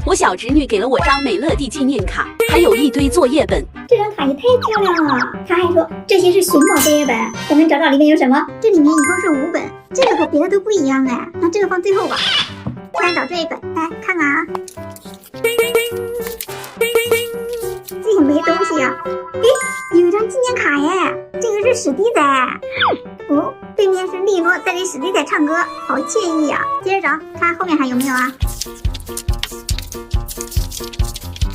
我小侄女给了我张美乐蒂纪念卡，还有一堆作业本。这张卡也太漂亮了。她还说这些是寻宝作业本，我们找找里面有什么。这里面一共是5本，这个和别的都不一样哎。那这个放最后吧。先找这一本，来看看啊。这也没东西啊。诶，有一张纪念卡耶，这个是史迪仔。哦，背面是利诺在给史迪仔唱歌，好惬意啊。接着找，看后面还有没有啊？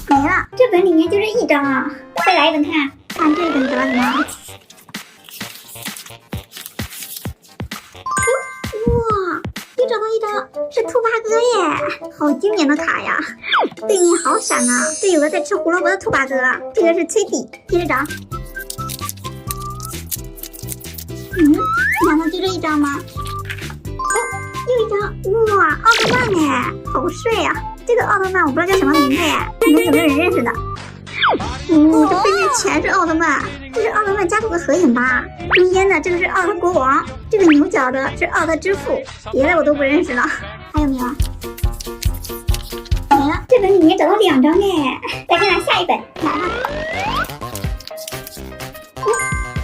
没了，这本里面就这一张啊。再来一本看，看这一本找到什么？哇，又找到一张，是兔八哥耶，好经典的卡呀，背面好闪啊，这有个在吃胡萝卜的兔八哥，这个是崔迪。接着找，难道就这一张吗？哦，又一张，哇，奥特曼耶，好帅呀！这个奥特曼我不知道叫什么名字耶，你们有没有人认识的？这背面全是奥特曼，这是奥特曼家族的合影吧？中间的这个是奥特国王，这个牛角的是奥特之父，别的我都不认识了。还有没有？没了，这本里面找到2张耶。再看看下一本，来了。哦，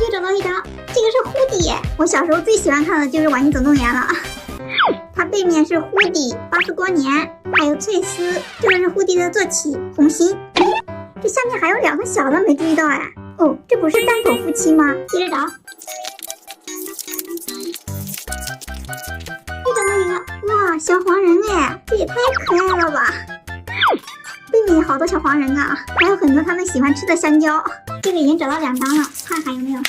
又找到一张，这个是胡迪，我小时候最喜欢看的就是《玩具总动员》了。它背面是胡迪、巴斯光年，还有翠丝，这个是胡迪的坐骑红心。这下面还有2个小的没注意到哎。哦，这不是单口夫妻吗？接着找，又找到一个，哇，小黄人哎，这也太可爱了吧！背面好多小黄人啊，还有很多他们喜欢吃的香蕉。这个已经找到2张了，看还有没有？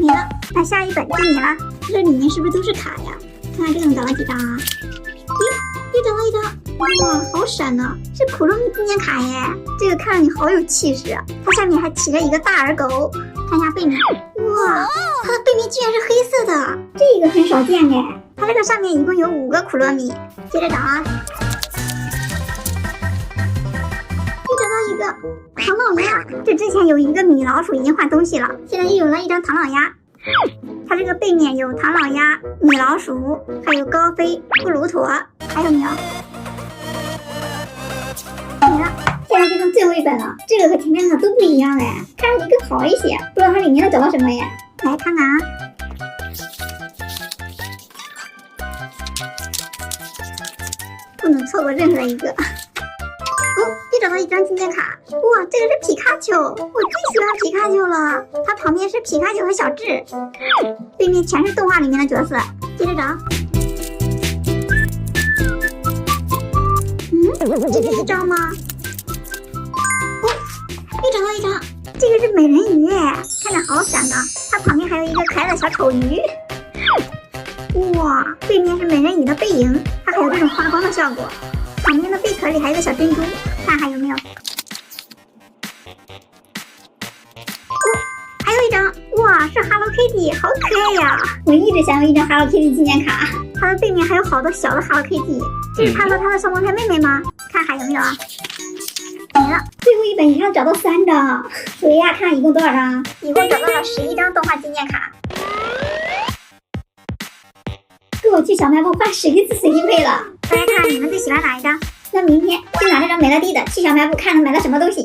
没了，那下一本就你了。这里面是不是都是卡呀？看看这个能找到几张啊？咦，又找到一张，哇，好闪呢，是普罗米纪念卡耶。这个看上去好有气势啊，它下面还骑着一个大耳狗。看一下背面，哇，它的背面居然是黑色的，这个很少见哎。它这个上面一共有5个库洛米。接着找啊，又找到一个唐老鸭。这之前有一个米老鼠已经换东西了，现在又有了一张唐老鸭。它这个背面有唐老鸭、米老鼠，还有高飞、布鲁陀，还有没有？没了，现在就剩最后一本了。这个和前面的都不一样哎，看上去更好一些，不知道它里面能找到什么耶？来看看啊，不能错过任何一个。哦，又找到一张纪念卡，哇，这个是皮卡丘，我最喜欢皮卡丘了。它旁边是皮卡丘和小智，背面全是动画里面的角色。接着找，这是一张吗？哦，又找到一张，这个是美人鱼，看着好闪啊！它旁边还有一个可爱的小丑鱼。哇，背面是美人鱼的背影，它还有这种发光的效果。旁边的贝壳里还有个小珍珠，看还有没有？哦，还有一张，哇，是 Hello Kitty， 好可爱呀！我一直想要一张 Hello Kitty 纪念卡，它的背面还有好多小的 Hello Kitty， 这是它和它的双胞胎妹妹吗？看还有没有啊？没了，最后一本一下找到3张，数一下看一共多少张？一共找到了11张动画纪念卡。够我去小卖部换11次随机配了。大家看你们最喜欢哪一张？那明天就拿这张美乐蒂的去小卖部看能买到什么东西。